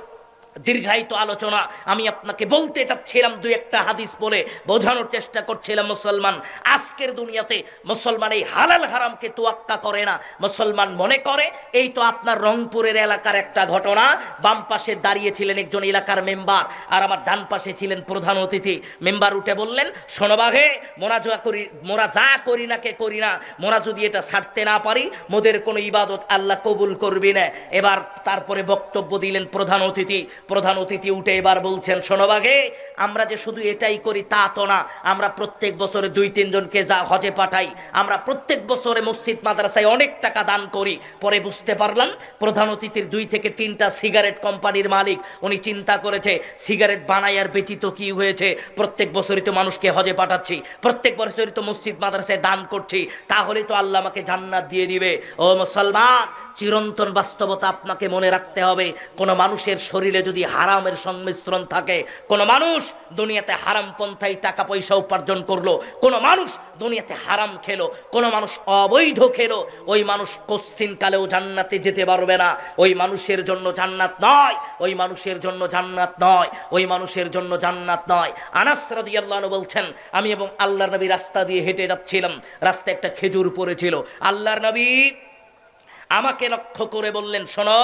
দীর্ঘায়িত আলোচনা, আমি আপনাকে বলতে চাচ্ছিলাম, 2-1টা হাদিস বলে বোঝানোর চেষ্টা করছিলাম। মুসলমান আজকের দুনিয়াতে মুসলমান এই হালাল হারামকে তোয়াক্কা করে না। মুসলমান মনে করে এই তো আপনার রংপুরের এলাকার একটা ঘটনা, বাম পাশে দাঁড়িয়েছিলেন একজন এলাকার মেম্বার, আর আমার ডান পাশে ছিলেন প্রধান অতিথি। মেম্বার উঠে বললেন, শোনবাঘে, মোরা যা করি না কে করি না, মোরা যদি এটা ছাড়তে না পারি, মোদের কোনো ইবাদত আল্লাহ কবুল করবি না। এবার তারপরে বক্তব্য দিলেন প্রধান অতিথি। প্রধান অতিথি উঠে এবার বলছেন, শোনবাঘে, আমরা যে শুধু এটাই করি তা তো না, আমরা প্রত্যেক বছরে 2-3 জনকে যা হজে পাঠাই, আমরা প্রত্যেক বছরে মসজিদ মাদ্রাসায় অনেক টাকা দান করি। পরে বুঝতে পারলাম প্রধান অতিথির 2 থেকে 3টা সিগারেট কোম্পানির মালিক। উনি চিন্তা করেছে, সিগারেট বানাই আর বেচি তো কি হয়েছে, প্রত্যেক বছরই তো মানুষকে হজে পাঠাচ্ছি, প্রত্যেক বছরই তো মসজিদ মাদ্রাসায় দান করছি, তাহলে তো আল্লাহ আমাকে জান্নাত দিয়ে দিবে। ও মুসলমান, চিরন্তন বাস্তবতা আপনাকে মনে রাখতে হবে, কোন মানুষের শরীরে যদি হারামের সংমিশ্রণ থাকে, কোন মানুষ দুনিয়াতে হারাম পন্থায় টাকা পয়সা উপার্জন করলো, কোন মানুষ দুনিয়াতে হারাম খেলো, কোন মানুষ অবৈধ খেলো, ওই মানুষ কোশ্চিন কালেও জান্নাতে যেতে পারবে না। ওই মানুষের জন্য জান্নাত নয়, ওই মানুষের জন্য জান্নাত নয়, ওই মানুষের জন্য জান্নাত নয়। আনাস রাদিয়াল্লাহু আনহু বলছেন, আমি এবং আল্লাহর নবী রাস্তা দিয়ে হেঁটে যাচ্ছিলাম, রাস্তায় একটা খেজুর পড়েছিল। আল্লাহর নবী আমাকে লক্ষ্য করে বললেন, শোনো,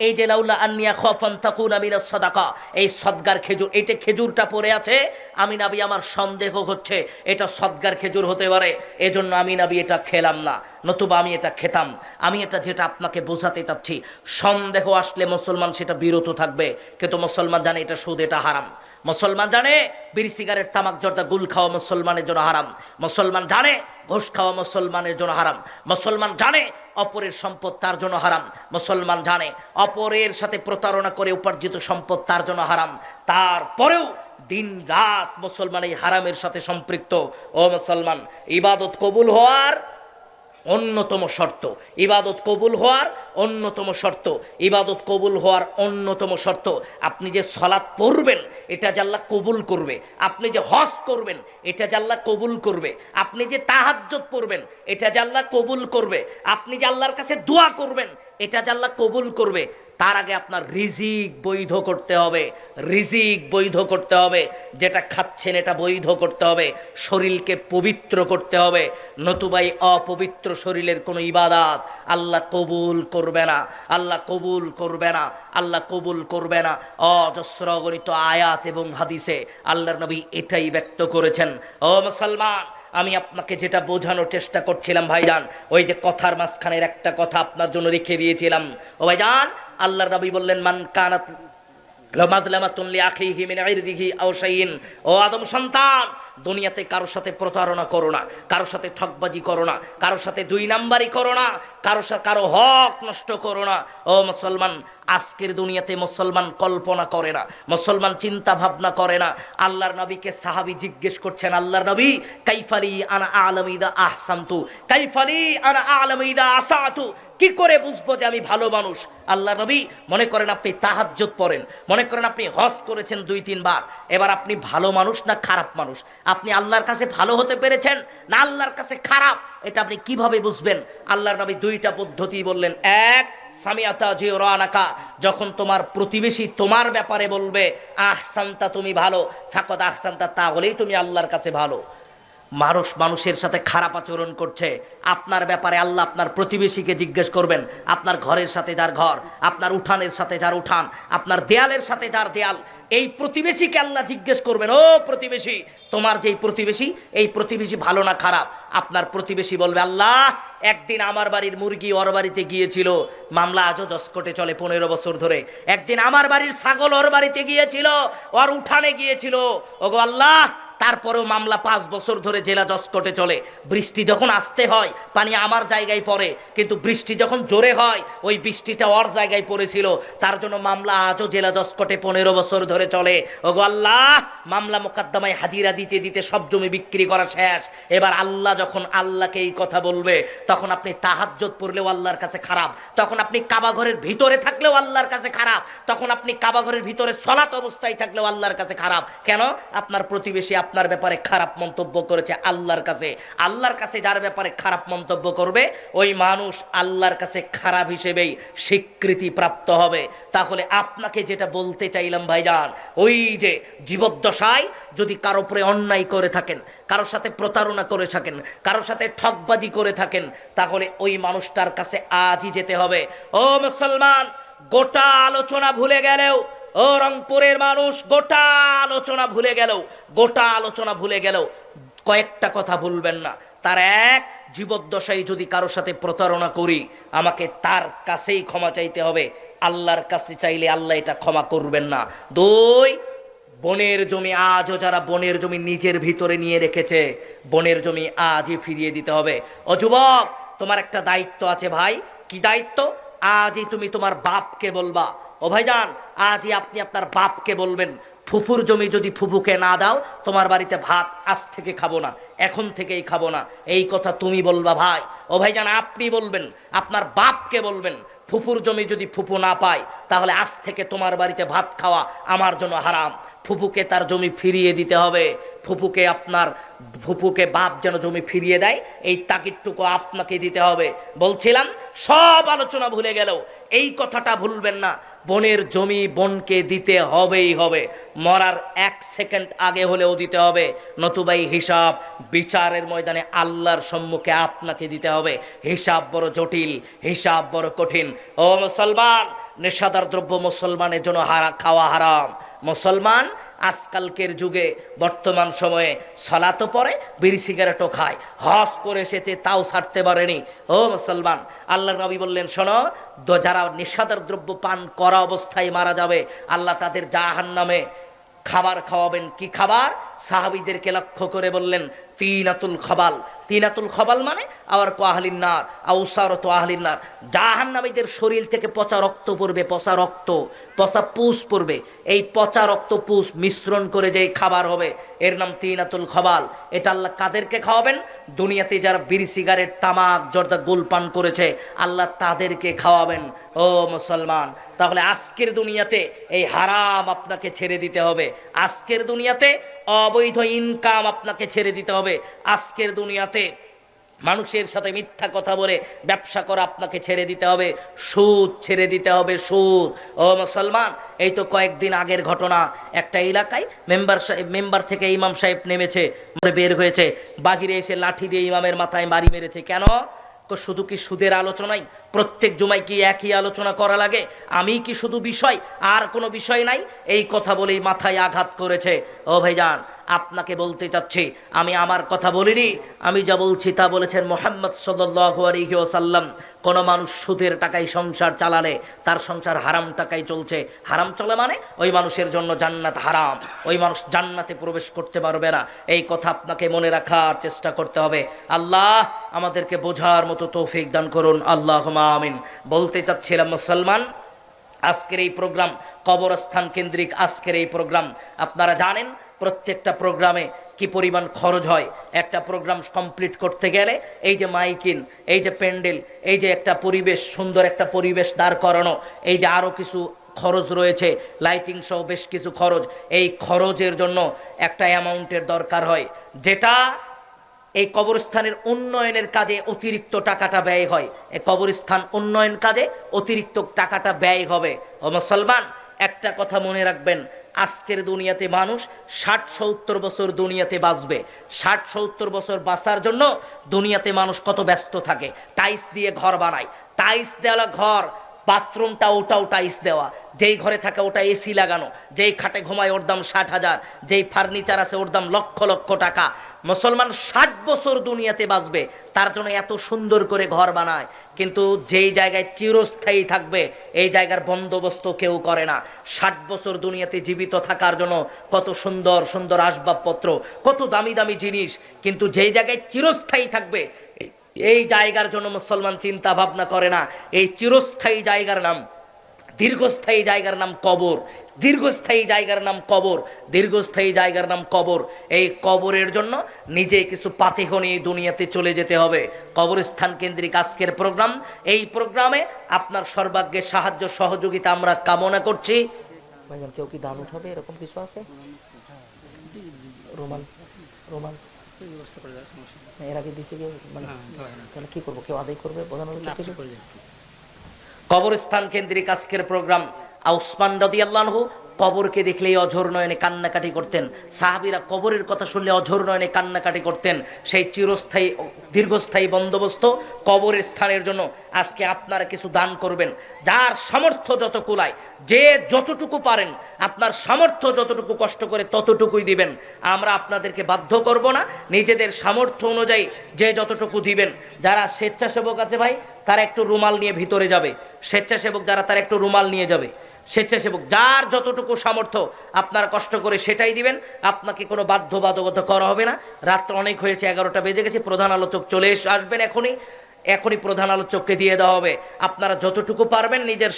এই যে লাউলা আন্নিয়া খাফান তাকুনা মিনাস সাদাকা, এই সদগার খেজুর, এই যে খেজুরটা পড়ে আছে, আমি নবী আমার সন্দেহ হচ্ছে এটা সদগার খেজুর হতে পারে, এজন্য আমি নবী এটা খেলাম না, নতুবা আমি এটা খেতাম। আমি এটা যেটা আপনাকে বোঝাতে চাচ্ছি, সন্দেহ আসলে মুসলমান সেটা বিরত থাকবে, কিন্তু মুসলমান জানে এটা সুদ, এটা হারাম। মুসলমান জানে বিড়ি সিগারেট তামাক জর্দা গুল খাওয়া মুসলমানের জন্য হারাম। মুসলমান জানে ঘুষ খাওয়া মুসলমানের জন্য হারাম। মুসলমান জানে অপরের সম্পদ তার জন্য হারাম। মুসলমান জানে অপরের সাথে প্রতারণা করে উপার্জিত সম্পদ তার জন্য হারাম। তারপরেও দিন রাত মুসলমান এই হারামের সাথে সম্পৃক্ত। ও মুসলমান, ইবাদত কবুল হওয়ার অন্যতম শর্ত, ইবাদত কবুল হওয়ার অন্যতম শর্ত, ইবাদত কবুল হওয়ার অন্যতম শর্ত, আপনি যে সালাত পড়বেন এটা যে আল্লাহ কবুল করবে, আপনি যে হজ করবেন এটা যে আল্লাহ কবুল করবে, আপনি যে তাহাজ্জুদ পড়বেন এটা যে আল্লাহ কবুল করবে, আপনি যে আল্লাহর কাছে দোয়া করবেন এটা যে আল্লাহ কবুল করবে, তার আগে আপনার রিজিক বৈধ করতে হবে, রিজিক বৈধ করতে হবে, যেটা খাচ্ছেন এটা বৈধ করতে হবে, শরীরকে পবিত্র করতে হবে, নতুবাই অপবিত্র শরীরের কোনো ইবাদত আল্লাহ কবুল করবে না, আল্লাহ কবুল করবে না, আল্লাহ কবুল করবে না। অজস্র গণিত আয়াত এবং হাদিসে আল্লাহর নবী এটাই ব্যক্ত করেছেন। ও মুসলমান, আমি আপনাকে যেটা বোঝানোর চেষ্টা করছিলাম ভাইজান, ওই যে কথার মাঝখানের একটা কথা আপনার জন্য রেখে দিয়েছিলাম। ও ভাইজান, আল্লাহর নবী বললেন, মান কানাত লামাতুন লিআখিহি মিন ইরদিহি আও শাইইন, ও আদম সন্তান, দুনিয়াতে কারোর সাথে প্রতারণা করো না, কারোর সাথে ঠকবাজি করো না, কারোর সাথে 2 নাম্বারি করো না, কারো হক নষ্ট করো না। ও মুসলমান, আজকের দুনিয়াতে মুসলমান কল্পনা করে না, মুসলমান চিন্তা ভাবনা করে না। আল্লাহর নবীকে সাহাবী জিজ্ঞেস করছেন, আল্লাহর নবী কাইফালি আনা আ'লামু ইযা আহসানতু কাইফালি আনা আ'লামু ইযা আসাতু, কি করে বুঝবো যে আমি ভালো মানুষ? আল্লাহ নবী, মনে করেন আপনি তাহাজ্জুদ পড়েন, মনে করেন আপনি হজ করেছেন 2-3 বার, এবার আপনি ভালো মানুষ না খারাপ মানুষ? আপনি আল্লাহর কাছে ভালো হতে পেরেছেন না আল্লাহর কাছে খারাপ? এটা আপনি কিভাবে বুঝবেন? আল্লাহর নবী 2টা পদ্ধতি বললেন। এক, সামিয়াতা জিরানাকা, যখন তোমার প্রতিবেশী তোমার ব্যাপারে বলবে আহসানতা, তুমি ভালো, ফাকাদ আহসানতা, তাহলেই তুমি আল্লাহর কাছে ভালো। মানুষ মানুষের সাথে খারাপ আচরণ করছে, আপনার ব্যাপারে আল্লাহ আপনার প্রতিবেশীকে জিজ্ঞেস করবেন। আপনার ঘরের সাথে যার ঘর, আপনার উঠানের সাথে যার উঠান, আপনার দেয়ালের সাথে যার দেয়াল, এই প্রতিবেশীকে আল্লাহ জিজ্ঞেস করবেন, ও প্রতিবেশী, তোমার যেই প্রতিবেশী, এই প্রতিবেশী ভালো না খারাপ? আপনার প্রতিবেশী বলবে, আল্লাহ, একদিন আমার বাড়ির মুরগি ওর বাড়িতে গিয়েছিল, মামলা আজও জসকোর্টে চলে 15 বছর ধরে। একদিন আমার বাড়ির ছাগল ওর বাড়িতে গিয়েছিল, ওর উঠানে গিয়েছিল, ওগো আল্লাহ, তারপরেও মামলা 5 বছর ধরে জেলা জসকোর্টে চলে। বৃষ্টি যখন আসতে হয় পানি আমার জায়গায় পড়ে, কিন্তু বৃষ্টি যখন জোরে হয় ওই বৃষ্টিটা ওর জায়গায় পড়েছিল, তার জন্য মামলা আজও জেলা জসকোর্টে 15 বছর ধরে চলে। ওগো আল্লাহ, মামলা মোকদ্দমায় হাজিরা দিতে দিতে সব জমি বিক্রি করা শেষ। এবার আল্লাহ যখন আল্লাহকে এই কথা বলবে, তখন আপনি তাহাজ্জুদ পড়লেও আল্লাহর কাছে খারাপ, তখন আপনি কাবা ঘরের ভিতরে থাকলেও আল্লাহর কাছে খারাপ, তখন আপনি কাবা ঘরের ভিতরে সলাত অবস্থায় থাকলেও আল্লাহর কাছে খারাপ। কেন? আপনার প্রতিবেশী আপনার ব্যাপারে খারাপ মন্তব্য করেছে আল্লাহর কাছে। আল্লাহর কাছে যার ব্যাপারে খারাপ মন্তব্য করবে, ওই মানুষ আল্লাহর কাছে খারাপ হিসেবেই স্বীকৃতি প্রাপ্ত হবে। তাহলে আপনাকে যেটা বলতে চাইলাম ভাইজান, ওই যে জীবদ্দশায় যদি কারো উপরে অন্যায় করে থাকেন, কারোর সাথে প্রতারণা করে থাকেন, কারোর সাথে ঠকবাজি করে থাকেন, তাহলে ওই মানুষটার কাছে আজই যেতে হবে। ও মুসলমান, গোটা আলোচনা ভুলে গেলেও, ও রংপুরের মানুষ, গোটা আলোচনা ভুলে গেলেও কয়েকটা কথা ভুলবেন না। তার এক, জীবদ্দশায় যদি কারোর সাথে প্রতারণা করি, আমাকে তার কাছেই ক্ষমা চাইতে হবে, আল্লাহর কাছে চাইলে আল্লাহ এটা ক্ষমা করবেন না। 2, বনের জমি আজও যারা বনের জমি নিজের ভিতরে নিয়ে রেখেছে, বনের জমি আজই ফিরিয়ে দিতে হবে। ও যুবক, তোমার একটা দায়িত্ব আছে ভাই। কি দায়িত্ব? আজই তুমি তোমার বাপকে বলবা, ও ভাইজান, আজই আপনি আপনার বাপকে বলবেন, ফুফুর জমি যদি ফুফুকে না দাও, তোমার বাড়িতে ভাত আজ থেকে খাবো না, এখন থেকেই খাবো না। এই কথা তুমি বলবা ভাই। ও ভাইজান, আপনি বলবেন, আপনার বাপকে বলবেন, ফুফুর জমি যদি ফুফু না পায়, তাহলে আজ থেকে তোমার বাড়িতে ভাত খাওয়া আমার জন্য হারাম। ফুফুকে তার জমি ফিরিয়ে দিতে হবে। ফুফুকে বাপ যেন জমি ফিরিয়ে দেয়, এই তাগিদটুকু আপনাকে দিতে হবে। বলছিলাম, সব আলোচনা ভুলে গেলেও এই কথাটা ভুলবেন না, বনের জমি বনকে দিতে হবেই হবে। মরার 1 সেকেন্ড আগে হলেও দিতে হবে, নতুবাই হিসাব বিচারের ময়দানে আল্লাহর সম্মুখে আপনাকে দিতে হবে। হিসাব বড় জটিল, হিসাব বড় কঠিন। ও মুসলমান, নেশাদার দ্রব্য মুসলমানের জন্য খাওয়া হারাম। মুসলমান আজকালকের যুগে, বর্তমান সময়ে সালাতও পড়ে, বিড়ি সিগারেটও খায়, হজ করে এসেছে তাও ছাড়তে পারেনি। ও মুসলমান, আল্লাহর নবী বললেন, শোনো, যারা নেশাদার দ্রব্য পান করা অবস্থায় মারা যাবে, আল্লাহ তাদের জাহান্নামে খাবার খাওয়াবেন। কি খাবার? সাহাবীদেরকে লক্ষ্য করে বললেন, তিনাতুল খবাল। তিনাতুল খবাল মানে আবার কোয়াহলিন নার, আউসারত আহলিন নার। জাহান্নামীদের শরীর থেকে পচা রক্ত পড়বে, পচা পুষ পড়বে। এই পচা রক্ত পুষ মিশ্রণ করে যেই খাবার হবে, এর নাম তিনাতুল খবাল। এটা আল্লাহ কাদেরকে খাওয়াবেন? দুনিয়াতে যারা বিড়ি সিগারেট তামাক জর্দা গোল পান করেছে, আল্লাহ তাদেরকে খাওয়াবেন। ও মুসলমান, তাহলে আজকের দুনিয়াতে এই হারাম আপনাকে ছেড়ে দিতে হবে। আজকের দুনিয়াতে অবৈধ ইনকাম আপনাকে ছেড়ে দিতে হবে। আজকের দুনিয়াতে মানুষের সাথে মিথ্যা কথা বলে ব্যবসা করা আপনাকে ছেড়ে দিতে হবে। সুদ ছেড়ে দিতে হবে, সুদ। ও মুসলমান, এই তো কয়েকদিন আগের ঘটনা, একটা এলাকায় মেম্বার থেকে ইমাম সাহেব নেমেছে, বের হয়েছে, বাহিরে এসে লাঠি দিয়ে ইমামের মাথায় বাড়ি মেরেছে। কেন? শুধু কি সুদের আলোচনাই? প্রত্যেক জুমায় কি একই আলোচনা করা লাগে? আমি কি শুধু বিষয়, আর কোনো বিষয় নাই? এই কথা বলেই মাথায় আঘাত করেছে। ও ভাইজান, আপনাকে বলতে চাচ্ছি, আমি আমার কথা বলিনি, আমি যা বলছি তা বলেছেন মুহাম্মদ সাল্লাল্লাহু আলাইহি ওয়াসাল্লাম। কোন মানুষ সুদের টাকায় সংসার চালালে তার সংসার হারাম টাকায় চলছে। হারাম চলে মানে ওই মানুষের জন্য জান্নাত হারাম, ওই মানুষ জান্নাতে প্রবেশ করতে পারবে না। এই কথা আপনাকে মনে রাখার চেষ্টা করতে হবে। আল্লাহ আমাদেরকে বোঝার মতো তৌফিক দান করুন, আল্লাহুম্মা আমিন। বলতে চাচ্ছিলাম, মুসলমান আজকের এই প্রোগ্রাম কবরস্থান কেন্দ্রিক। আজকের এই প্রোগ্রাম আপনারা জানেন প্রত্যেকটা প্রোগ্রামে কি পরিমাণ খরচ হয়। একটা প্রোগ্রাম কমপ্লিট করতে গেলে এই যে মাইকিন, এই যে প্যান্ডেল, এই যে একটা পরিবেশ, সুন্দর একটা পরিবেশ দাঁড় করানো, এই যে আরও কিছু খরচ রয়েছে, লাইটিং সহ বেশ কিছু খরচ। এই খরচের জন্য একটা অ্যামাউন্টের দরকার হয়, যেটা এই কবরস্থানের উন্নয়নের কাজে অতিরিক্ত টাকাটা ব্যয় হয়। এই কবরস্থান উন্নয়ন কাজে অতিরিক্ত টাকাটা ব্যয় হবে। ও মুসলমান, একটা কথা মনে রাখবেন, আজকের দুনিয়াতে মানুষ 60-70 বছর দুনিয়াতে বাঁচবে। 60-70 বছর বাঁচার জন্য দুনিয়াতে মানুষ কত ব্যস্ত থাকে। টাইলস দিয়ে ঘর বানায়, টাইলস দেওয়া ঘর, বাথরুমটা ওটাও টাইলস দেওয়া, যেই ঘরে থাকে ওটা এসি লাগানো, যেই খাটে ঘুমায় ওর দাম 60,000, যেই ফার্নিচার আছে ওর দাম লক্ষ লক্ষ টাকা। মুসলমান 60 বছর দুনিয়াতে বাঁচবে, তার জন্য এত সুন্দর করে ঘর বানায়, কিন্তু যেই জায়গায় চিরস্থায়ী থাকবে এই জায়গার বন্দোবস্ত কেউ করে না। 60 বছর দুনিয়াতে জীবিত থাকার জন্য কত সুন্দর সুন্দর আসবাবপত্র, কত দামি দামি জিনিস, কিন্তু যেই জায়গায় চিরস্থায়ী থাকবে এই জায়গার জন্য মুসলমান চিন্তা ভাবনা করে না। এই চিরস্থায়ী জায়গার নাম, দীর্ঘস্থায়ী জায়গার নাম কবর, দীর্ঘস্থায়ী জায়গার নাম কবর, দীর্ঘস্থায়ী জায়গার নাম কবর। এই কবরের জন্য নিজে কিছু পাথেয় নিয়ে দুনিয়াতে চলে যেতে হবে। কবরস্থান কেন্দ্রিক আজকের প্রোগ্রাম, এই প্রোগ্রামে আপনার সর্বাগ্যের সাহায্য সহযোগিতা আমরা কামনা করছি। কেউ কি দান উঠাবে, এরকম কিছু আছে? রোমান রোমান এর আগে দিছে কেউ, মানে তাহলে কি করবো? কেউ আদায় করবে? কবরস্থান কেন্দ্রিক আজকের প্রোগ্রাম। উসমান রাদিয়াল্লাহু আনহু কবরকে দেখলেই অঝোর নয়নে কান্নাকাটি করতেন। সাহাবীরা কবরের কথা শুনলে অঝোর নয়নে কান্নাকাটি করতেন। সেই চিরস্থায়ী দীর্ঘস্থায়ী বন্দোবস্ত কবরের স্থানের জন্য আজকে আপনারা কিছু দান করবেন। যার সামর্থ্য যত কুলায়, যে যতটুকু পারেন, আপনার সামর্থ্য যতটুকু, কষ্ট করে ততটুকুই দিবেন। আমরা আপনাদেরকে বাধ্য করব না, নিজেদের সামর্থ্য অনুযায়ী যে যতটুকু দিবেন। যারা স্বেচ্ছাসেবক আছে ভাই, তারা একটু রুমাল নিয়ে ভিতরে যাবে। স্বেচ্ছাসেবক যারা, তারা একটু রুমাল নিয়ে যাবে। স্বেচ্ছাসেবক যার যতটুকু সামর্থ্য, আপনার কষ্ট করে সেটাই দিবেন। আপনাকে কোনো বাধ্যবাধকতা করা হবে না। রাত্র অনেক হয়েছে, 11টা বেজে গেছে। প্রধান আলোচক চলে আসবেন এখনই প্রধান আলোচককে দিয়ে দেওয়া হবে। আপনারা যতটুকু পারবেন নিজের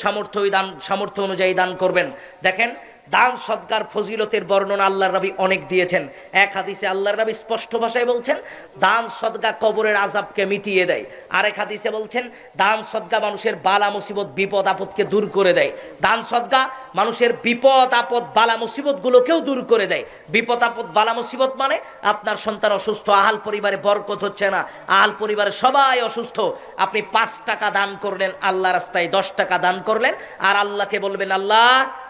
সামর্থ্য অনুযায়ী দান করবেন। দেখেন, দান সদকার ফজিলতের বর্ণনা আল্লাহর নবী অনেক দিয়েছেন। এক হাদিসে আল্লাহর নবী স্পষ্ট ভাষায় বলছেন, দান সদকা কবরের আযাবকে মিটিয়ে দেয়। আরেক হাদিসে বলছেন, দান সদকা মানুষের বালা মুসিবত, বিপদ আপদকে দূর করে দেয়। দান সদকা মানুষের বিপদ আপদ, বালা মুসিবত গুলোকেও দূর করে দেয়। বিপদ আপদ, বালা মুসিবত মানে আপনার সন্তান অসুস্থ, আহাল পরিবারে বরকত হচ্ছে না, আহাল পরিবারে সবাই অসুস্থ, আপনি 5 টাকা দান করলেন, আল্লাহ রাস্তায় 10 টাকা দান করলেন, আর আল্লাহকে বলবেন, আল্লাহ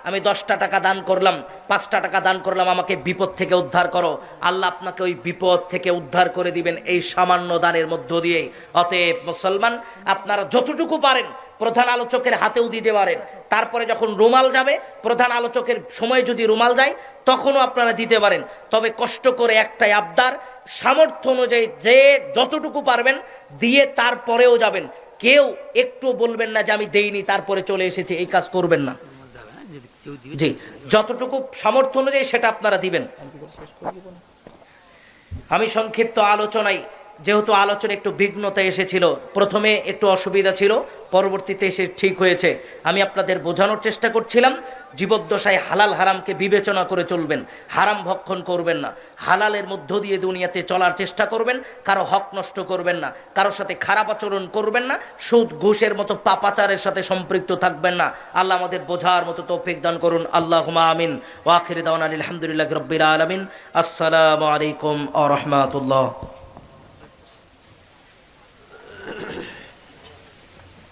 আমি 10টা টাকা দান করলাম, 5টা টাকা দান করলাম, আমাকে বিপদ থেকে উদ্ধার করো। আল্লাহ আপনাকে ওই বিপদ থেকে উদ্ধার করে দিবেন এই সামান্য দানের মধ্য দিয়েই। অতএব মুসলমান, আপনারা যতটুকু পারেন প্রধান আলোচকের হাতেও দিতে পারেন। তারপরে যখন রুমাল যাবে, প্রধান আলোচকের সময় যদি রুমাল যায় তখনও আপনারা দিতে পারেন। তবে কষ্ট করে একটাই আবদার, সামর্থ্য অনুযায়ী যে যতটুকু পারবেন দিয়ে তারপরেও যাবেন। কেউ একটু বলবেন না যে আমি দেইনি তারপরে চলে এসেছি, এই কাজ করবেন না। জি, যতটুকু সামর্থ্য অনুযায়ী সেটা আপনারা দিবেন। আমি সংক্ষিপ্ত আলোচনায়, যেহেতু আলোচনা একটু বিঘ্নতা এসেছিল, প্রথমে একটু অসুবিধা ছিল, পরবর্তীতে এসে ঠিক হয়েছে। আমি আপনাদের বোঝানোর চেষ্টা করছিলাম, জীবদ্দশায় হালাল হারামকে বিবেচনা করে চলবেন, হারাম ভক্ষণ করবেন না, হালালের মধ্য দিয়ে দুনিয়াতে চলার চেষ্টা করবেন, কারো হক নষ্ট করবেন না, কারোর সাথে খারাপ আচরণ করবেন না, সুদ ঘুষের মতো পাপাচারের সাথে সম্পৃক্ত থাকবেন না। আল্লাহ আমাদের বোঝার মতো তৌফিক দান করুন। আল্লাহুম্মা আমিন। ওয়া আখিরু দাওয়ানা আলহামদুলিল্লাহি রাব্বিল আলামিন। আসসালামু আলাইকুম ওয়া রাহমাতুল্লাহ।